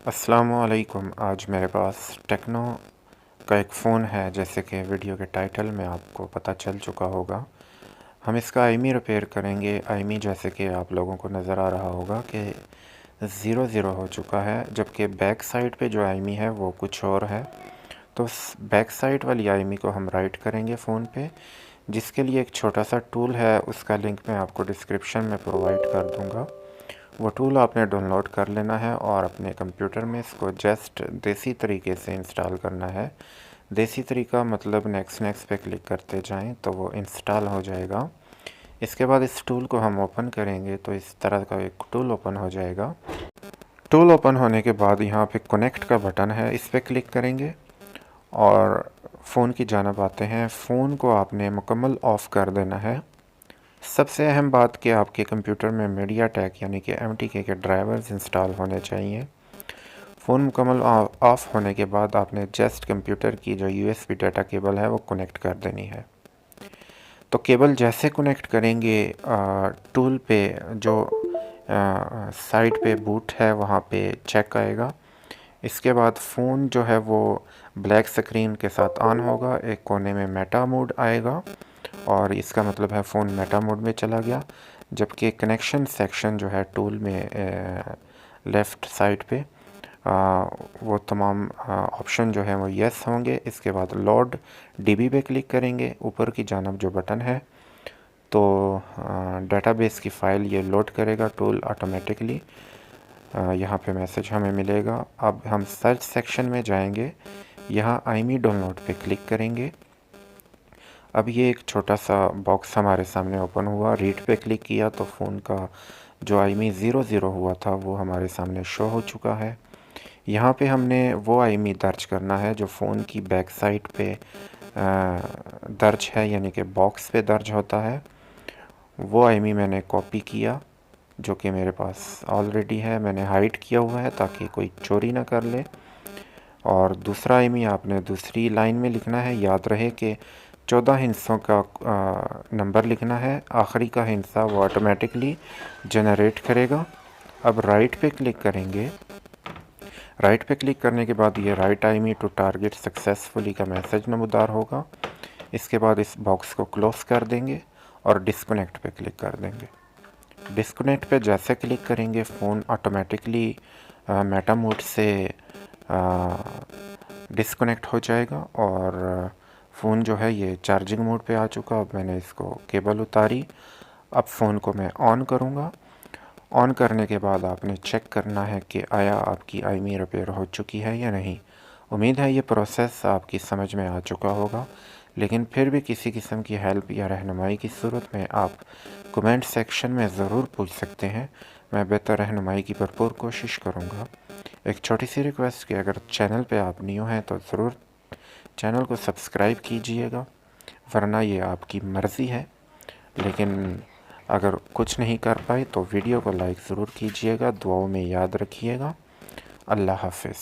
अस्सलामुअलैकुम। आज मेरे पास टेक्नो का एक फ़ोन है, जैसे कि वीडियो के टाइटल में आपको पता चल चुका होगा। हम इसका आईमी रिपेयर करेंगे। आईमी जैसे कि आप लोगों को नज़र आ रहा होगा कि 0 हो चुका है, जबकि बैक साइड पे जो आईमी है वो कुछ और है। तो बैक साइड वाली आईमी को हम राइट करेंगे फ़ोन पे, जिसके लिए एक छोटा सा टूल है, उसका लिंक मैं आपको डिस्क्रिप्शन में प्रोवाइड कर दूँगा। वो टूल आपने डाउनलोड कर लेना है और अपने कंप्यूटर में इसको जस्ट देसी तरीके से इंस्टॉल करना है। देसी तरीका मतलब नेक्स्ट पे क्लिक करते जाएं तो वो इंस्टॉल हो जाएगा। इसके बाद इस टूल को हम ओपन करेंगे तो इस तरह का एक टूल ओपन हो जाएगा। टूल ओपन होने के बाद यहाँ पे कनेक्ट का बटन है, इस पर क्लिक करेंगे और फ़ोन की जानिब आते हैं। फ़ोन को आपने मुकम्मल ऑफ़ कर देना है। सबसे अहम बात कि आपके कंप्यूटर में मीडियाटेक यानी कि MTK के ड्राइवर्स इंस्टॉल होने चाहिए। फ़ोन मुकम्मल ऑफ़ होने के बाद आपने जस्ट कंप्यूटर की जो USB डाटा केबल है वो कनेक्ट कर देनी है। तो केबल जैसे कनेक्ट करेंगे, टूल पे जो साइड पे बूट है वहाँ पे चेक आएगा। इसके बाद फ़ोन जो है वो ब्लैक स्क्रीन के साथ ऑन होगा। एक कोने में मेटा मोड आएगा और इसका मतलब है फ़ोन मेटा मोड में चला गया। जबकि कनेक्शन सेक्शन जो है टूल में लेफ़्ट साइड पे वो तमाम ऑप्शन जो है वो येस होंगे। इसके बाद लोड DB पे क्लिक करेंगे, ऊपर की जानब जो बटन है तो डेटाबेस की फ़ाइल ये लोड करेगा टूल ऑटोमेटिकली। यहाँ पे मैसेज हमें मिलेगा। अब हम सर्च सेक्शन में जाएंगे, यहाँ आईमी डाउनलोड पे क्लिक करेंगे। अब ये एक छोटा सा बॉक्स हमारे सामने ओपन हुआ। रीड पे क्लिक किया तो फ़ोन का जो आईमी 0 हुआ था वो हमारे सामने शो हो चुका है। यहाँ पे हमने वो आईमी दर्ज करना है जो फ़ोन की बैक साइड पे दर्ज है, यानी कि बॉक्स पे दर्ज होता है। वो आईमी मैंने कॉपी किया, जो कि मेरे पास ऑलरेडी है। मैंने हाइड किया हुआ है ताकि कोई चोरी ना कर ले। और दूसरा आईमी आपने दूसरी लाइन में लिखना है। याद रहे कि 14 हिस्सों का नंबर लिखना है, आखिरी का हिस्सा वो ऑटोमेटिकली जनरेट करेगा। अब राइट पे क्लिक करेंगे। राइट पे क्लिक करने के बाद ये right aim to target successfully का मैसेज नमूदार होगा। इसके बाद इस बॉक्स को क्लोज कर देंगे और डिस्कनेक्ट पे क्लिक कर देंगे। डिस्कनेक्ट पे जैसे क्लिक करेंगे फ़ोन ऑटोमेटिकली मेटा मोड से डिस्कनेक्ट हो जाएगा और फ़ोन जो है ये चार्जिंग मोड पे आ चुका। अब मैंने इसको केबल उतारी। अब फ़ोन को मैं ऑन करूँगा। ऑन करने के बाद आपने चेक करना है कि आया आपकी आईमी रिपेयर हो चुकी है या नहीं। उम्मीद है ये प्रोसेस आपकी समझ में आ चुका होगा, लेकिन फिर भी किसी किस्म की हेल्प या रहनुमाई की सूरत में आप कमेंट सेक्शन में ज़रूर पूछ सकते हैं। मैं बेहतर रहनुमाई की भरपूर कोशिश करूँगा। एक छोटी सी रिक्वेस्ट कि अगर चैनल पे आप न्यू हैं तो ज़रूर चैनल को सब्सक्राइब कीजिएगा, वरना ये आपकी मर्ज़ी है। लेकिन अगर कुछ नहीं कर पाए तो वीडियो को लाइक ज़रूर कीजिएगा। दुआओं में याद रखिएगा। अल्लाह हाफ़िज़।